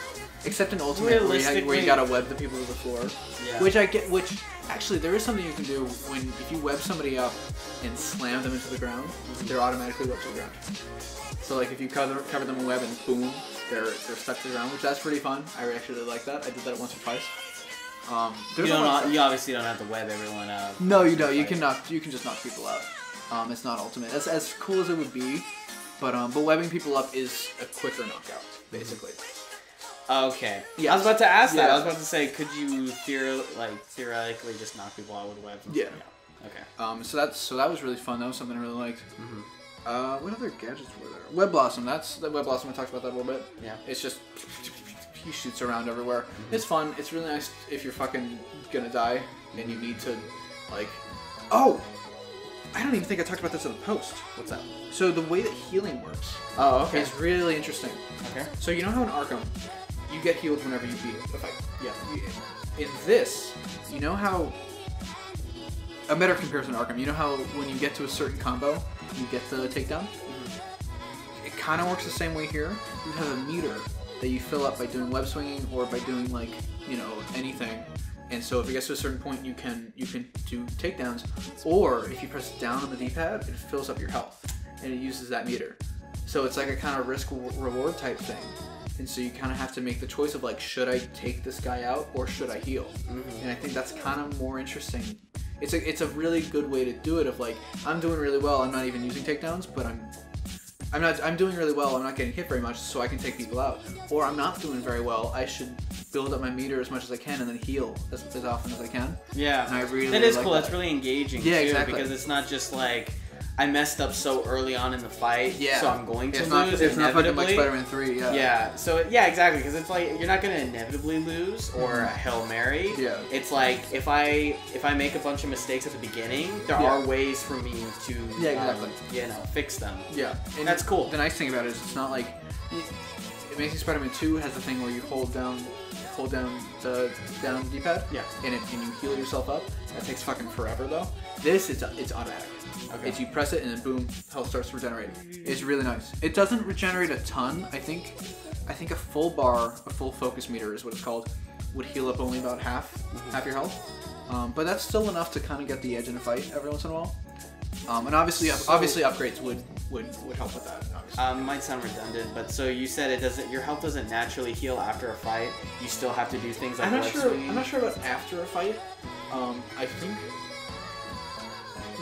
except in Ultimate, where you gotta web the people to the floor. Yeah. Which I get. Which actually, there is something you can do if you web somebody up and slam them into the ground, they're automatically webbed to the ground. So if you cover them in web and boom, they're stuck to the ground, which that's pretty fun. I actually really like that. I did that once or twice. You obviously don't have to web everyone up. No, you don't. You can just knock people out. It's not Ultimate. As cool as it would be, but webbing people up is a quicker knockout, basically. Okay. Yeah. I was about to ask that. I was about to say, could you theoretically just knock people out with webs? Yeah. Okay. So that was really fun. That was something I really liked. What other gadgets were there? Web Blossom. That's the Web Blossom. I talked about that a little bit. Yeah. It's just he shoots around everywhere. It's fun. It's really nice if you're fucking gonna die and you need to Oh. I don't even think I talked about this in the post. What's that? So the way that healing works is really interesting. Okay. So you know how in Arkham, you get healed whenever you beat a fight? Yeah. In this, you know how... A better comparison to Arkham, you know how when you get to a certain combo, you get the takedown? It kind of works the same way here. You have a meter that you fill up by doing web swinging or by doing anything. And so if it gets to a certain point, you can do takedowns, or if you press down on the D-pad, it fills up your health, and it uses that meter. So it's like a kind of risk-reward type thing. And so you kind of have to make the choice of should I take this guy out or should I heal? And I think that's kind of more interesting. it's a really good way to do it. Of like, I'm doing really well. I'm not even using takedowns, but I'm doing really well. I'm not getting hit very much, so I can take people out. Or I'm not doing very well. I should build up my meter as much as I can and then heal as often as I can. Yeah, and I really that is like cool. that. That's really engaging. Yeah, too, exactly. Because it's not just like I messed up so early on in the fight, so I'm going to lose. It's not fucking like Spider-Man 3. Yeah. Yeah. So yeah, exactly. Because it's like you're not gonna inevitably lose or a Hail Mary. Yeah. It's like if I make a bunch of mistakes at the beginning, there are ways for me to fix them. Yeah. And that's cool. The nice thing about it is it's not like Amazing Spider-Man 2 has the thing where you hold down the down D-pad. Yeah. And you heal yourself up. That takes fucking forever though. This it's automatic. Okay. It's you press it and then boom, health starts regenerating. It's really nice. It doesn't regenerate a ton. I think a full bar, a full focus meter is what it's called, would heal up only about half your health. But that's still enough to kind of get the edge in a fight every once in a while. And obviously upgrades would help with that. Might sound redundant, but so you said your health doesn't naturally heal after a fight. You still have to do things like I'm not sure about after a fight. I think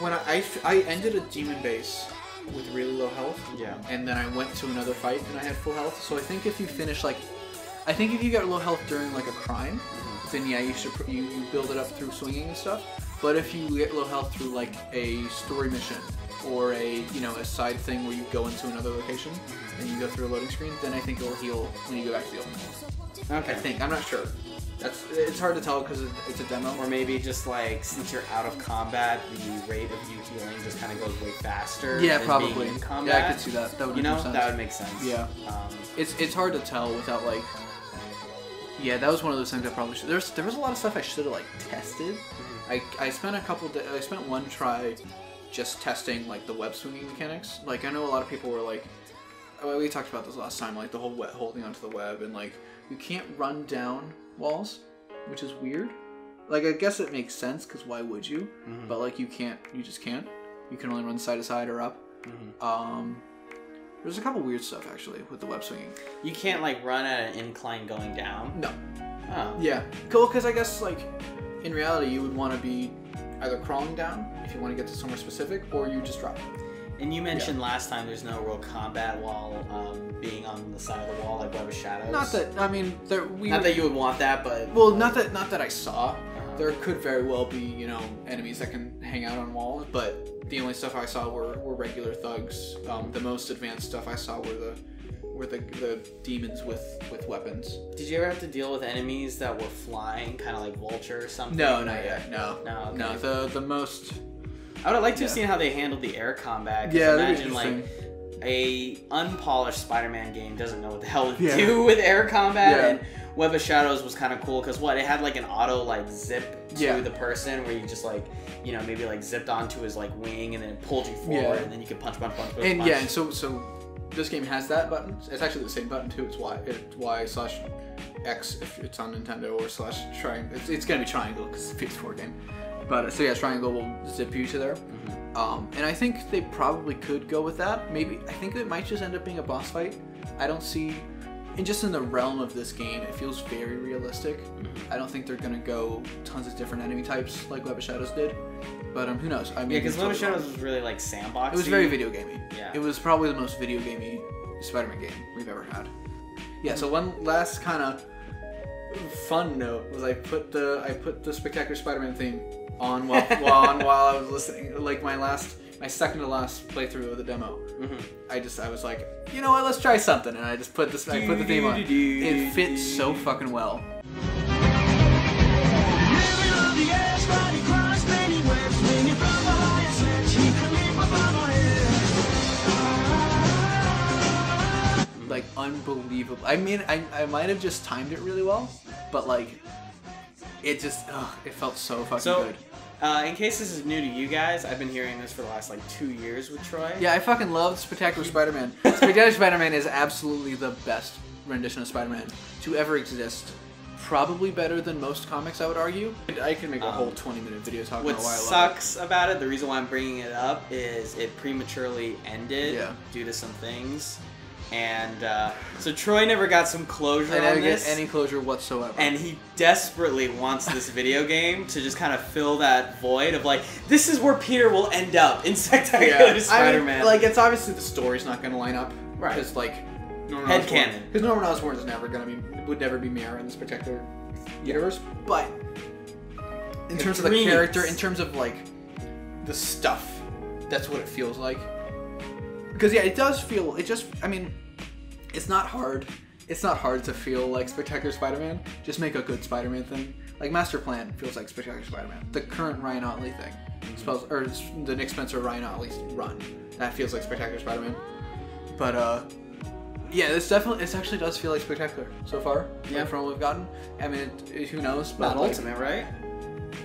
when I ended a demon base with really low health, and then I went to another fight and I had full health. So I think if you finish if you get low health during like a crime, then yeah, you build it up through swinging and stuff. But if you get low health through like a story mission or a side thing where you go into another location and you go through a loading screen, then I think it will heal when you go back to the open world. Okay. I'm not sure. It's hard to tell because it's a demo. Or maybe just like since you're out of combat, the rate of you healing just kind of goes way faster. Yeah, than probably. Being in combat. Yeah, I could see that. That would make sense. That would make sense. Yeah. It's hard to tell without like. Yeah, that was one of those things I probably should. There was a lot of stuff I should have like tested. I spent I spent one try just testing like the web swinging mechanics. Like I know a lot of people were like, we talked about this last time, like the whole holding onto the web and like you can't run down walls, which is weird. Like I guess it makes sense because why would you? But like you just can't. You can only run side to side or up. There's a couple weird stuff actually with the web swinging. You can't like run at an incline going down? No. Oh. Yeah. Cool, because I guess like in reality you would want to be either crawling down if you want to get to somewhere specific, or you just drop. And you mentioned last time there's no real combat while being on the side of the wall like Web of Shadows. Not that not that you would want that, but not that I saw. There could very well be enemies that can hang out on walls, but the only stuff I saw were regular thugs. The most advanced stuff I saw were the demons with weapons. Did you ever have to deal with enemies that were flying, kind of like Vulture or something? No, not yet. No. Okay. No. The most. I would have liked to have seen how they handled the air combat. Yeah, imagine like a unpolished Spider-Man game doesn't know what the hell to do with air combat, and Web of Shadows was kind of cool because it had like an auto like zip to the person where you just like maybe like zipped onto his like wing and then it pulled you forward and then you could punch. And and so this game has that button. It's actually the same button too. It's Y/X if it's on Nintendo, or /triangle. It's gonna be triangle because it's a PS4 game. But so yeah, triangle will zip you to there. And I think they probably could go with that. Maybe I think it might just end up being a boss fight. I don't see, and just in the realm of this game, it feels very realistic. I don't think they're gonna go tons of different enemy types like Web of Shadows did. But who knows? I mean, because Web of Shadows was really like sandboxy. It was very video gamey. Yeah. It was probably the most video gamey Spider-Man game we've ever had. Yeah. So one last kind of fun note was I put the Spectacular Spider-Man theme on while I was listening. Like my second to last playthrough of the demo. I was like, you know what? Let's try something, and I just put the theme on. It fits so fucking well. Like unbelievable. I mean, I might have just timed it really well, but like, it just it felt so fucking good. In case this is new to you guys, I've been hearing this for the last like 2 years with Troy. Yeah, I fucking love Spectacular Spider-Man. Spectacular Spider-Man is absolutely the best rendition of Spider-Man to ever exist. Probably better than most comics, I would argue. I can make a whole 20-minute video talking about why I love it. What sucks about it, the reason why I'm bringing it up, is it prematurely ended due to some things. And so Troy never got some closure on this. Get any closure whatsoever. And he desperately wants this video game to just kind of fill that void of like, this is where Peter will end up in Spectacular Spider-Man. I mean, like, it's obviously the story's not going to line up. Right. Because, like, headcanon. Because Norman Osborn is never going to be, would never be Mira in the Spectacular universe. But in terms of the character, in terms of, like, the stuff, that's what it feels like. Because, yeah, it does feel, it just, I mean, it's not hard. It's not hard to feel like Spectacular Spider-Man. Just make a good Spider-Man thing. Like, Master Plan feels like Spectacular Spider-Man. The current Ryan Otley thing, or the Nick Spencer Ryan Otley run, that feels like Spectacular Spider-Man. But, yeah, this actually does feel like Spectacular so far. Yeah. From what we've gotten. I mean, who knows? But not Ultimate, right?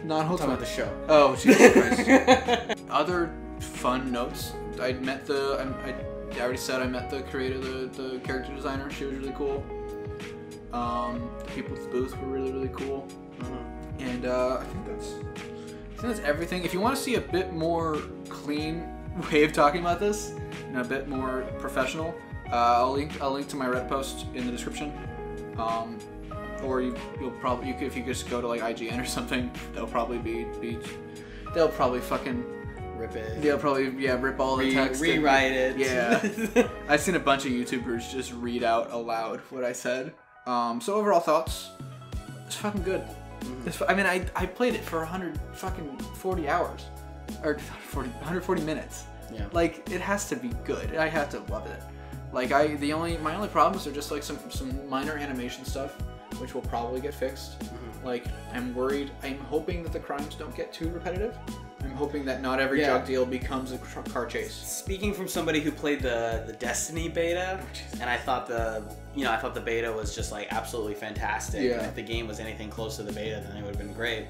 Not Ultimate. Talking about the show. Oh, Jesus Christ. Other fun notes. I already said I met the creator, the character designer. She was really cool. The people at the booth were really, really cool. And I think that's everything. If you want to see a bit more clean way of talking about this, and a bit more professional, I'll link to my Reddit post in the description. Or you'll probably if you just go to like IGN or something, they'll probably fucking rip it. They'll probably rip all the text. Rewrite it. Yeah. I've seen a bunch of YouTubers just read out aloud what I said. So overall thoughts, it's fucking good. I mean, I played it for 140 hours, or 140 minutes. Yeah. Like, it has to be good. I have to love it. Like, my only problems are just like some minor animation stuff, which will probably get fixed. Like, I'm hoping that the crimes don't get too repetitive. I'm hoping that not every drug deal becomes a car chase. Speaking from somebody who played the Destiny beta, and I thought the beta was just like absolutely fantastic. Yeah. And if the game was anything close to the beta, then it would have been great.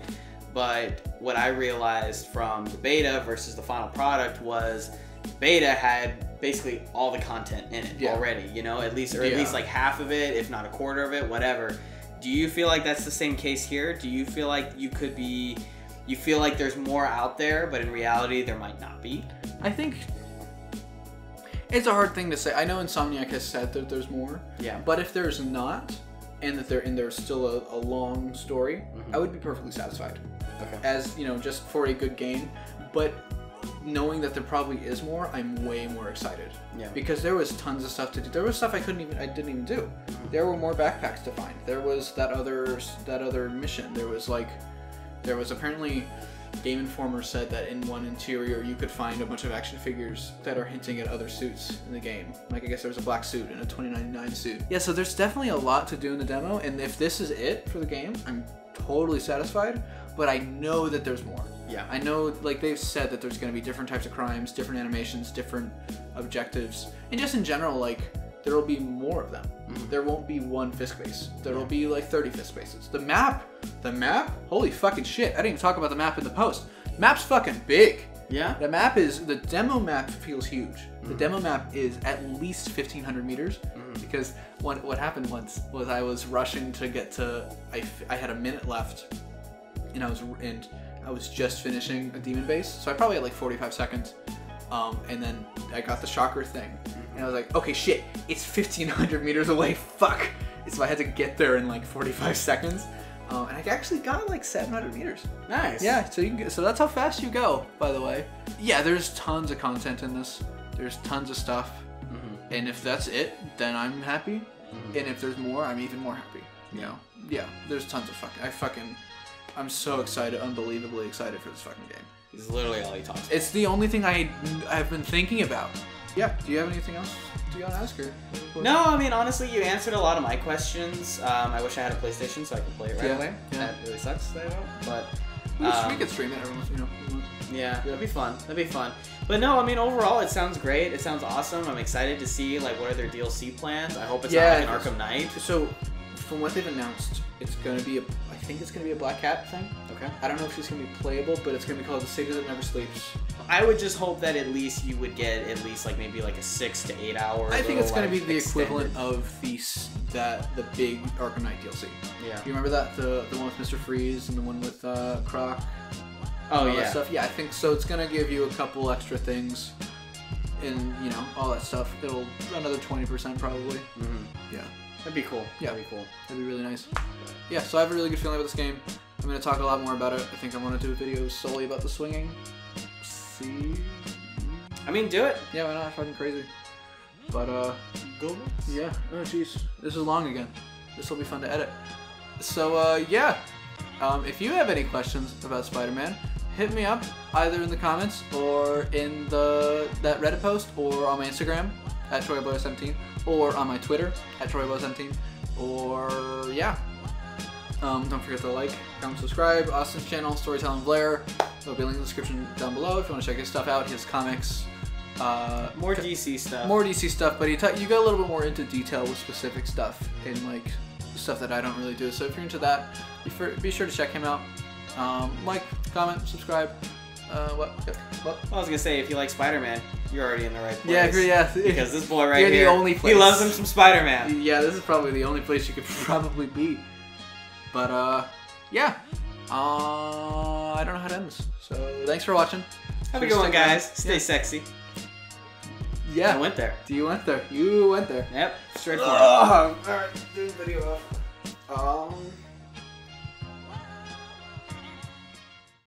But what I realized from the beta versus the final product was beta had basically all the content in it already. You know, at least like half of it, if not a quarter of it, whatever. Do you feel like that's the same case here? Do you feel like you feel like there's more out there, but in reality there might not be? I think it's a hard thing to say. I know Insomniac has said that there's more. Yeah. But if there's not, and that there's still a long story, I would be perfectly satisfied. Okay. As, you know, just for a good game. But knowing that there probably is more, I'm way more excited. Yeah. Because there was tons of stuff to do. There was stuff I didn't even do. There were more backpacks to find. There was that other mission. There was apparently, Game Informer said that in one interior you could find a bunch of action figures that are hinting at other suits in the game. Like, I guess there was a black suit and a 2099 suit. Yeah, so there's definitely a lot to do in the demo, and if this is it for the game, I'm totally satisfied, but I know that there's more. Yeah. I know, like, they've said that there's going to be different types of crimes, different animations, different objectives, and just in general, like, there will be more of them. There won't be one Fisk base. There will be like 30 Fisk bases. The map, holy fucking shit. I didn't even talk about the map in the post. Map's fucking big. Yeah. The demo map feels huge. The demo map is at least 1,500 meters because what happened once was I was rushing to get to, I had a minute left and I was just finishing a demon base. So I probably had like 45 seconds. And then I got the shocker thing. And I was like, okay, shit, it's 1,500 meters away, fuck. So I had to get there in like 45 seconds. And I actually got like 700 meters. Nice. Yeah, so that's how fast you go, by the way. Yeah, there's tons of content in this. There's tons of stuff. And if that's it, then I'm happy. And if there's more, I'm even more happy. You know? Yeah, there's tons of I'm so excited, unbelievably excited for this fucking game. It's literally all he talks about. It's the only thing I've been thinking about. Yeah. Do you have anything else you want to ask her? No, I mean, honestly, you answered a lot of my questions. I wish I had a PlayStation so I could play it right away. Yeah. That really sucks that I don't. But we could stream it every once, you know. Yeah, that'd be fun. But no, I mean, overall, it sounds great. It sounds awesome. I'm excited to see like what are their DLC plans. I hope it's not like an Arkham Knight. So, from what they've announced, it's gonna be I think it's gonna be a Black Cat thing. Okay. I don't know if she's gonna be playable, but it's gonna be called The City That Never Sleeps. I would just hope that at least you would get at least like maybe like a 6 to 8 hours. I think it's gonna be the equivalent of the big Arkham Knight DLC. Yeah. You remember that the one with Mr. Freeze and the one with Croc? Oh yeah. Stuff. Yeah, I think so. It's gonna give you a couple extra things. and you know all that stuff, it'll another 20% probably. Yeah, that'd be cool. Yeah, that'd be cool. That'd be really nice. Yeah, so I have a really good feeling about this game. I'm gonna talk a lot more about it. I think I want to do a video solely about the swinging. See. I mean, do it. Yeah, why not? Fucking crazy. But go. Yeah. Oh jeez, this is long again. This will be fun to edit. So yeah. If you have any questions about Spider-Man, hit me up either in the comments or in that Reddit post or on my Instagram at TroyBoy17 or on my Twitter at TroyBoy17 or yeah. Don't forget to like, comment, subscribe. Austin's channel, Storytelling Blair. There'll be a link in the description down below if you want to check his stuff out. His comics. More DC stuff. More DC stuff, but you go a little bit more into detail with specific stuff and like stuff that I don't really do. So if you're into that, be sure to check him out. Like, comment, subscribe. What? I was gonna say, if you like Spider-Man, you're already in the right place. Yeah. Because this boy right here, the only place. He loves him some Spider-Man. Yeah, this is probably the only place you could probably be. But yeah. I don't know how to end this. So thanks for watching. Have a good one, guys. Stay sexy. Yeah. I went there. You went there. You went there. Yep. Straightforward. Alright, do the video off.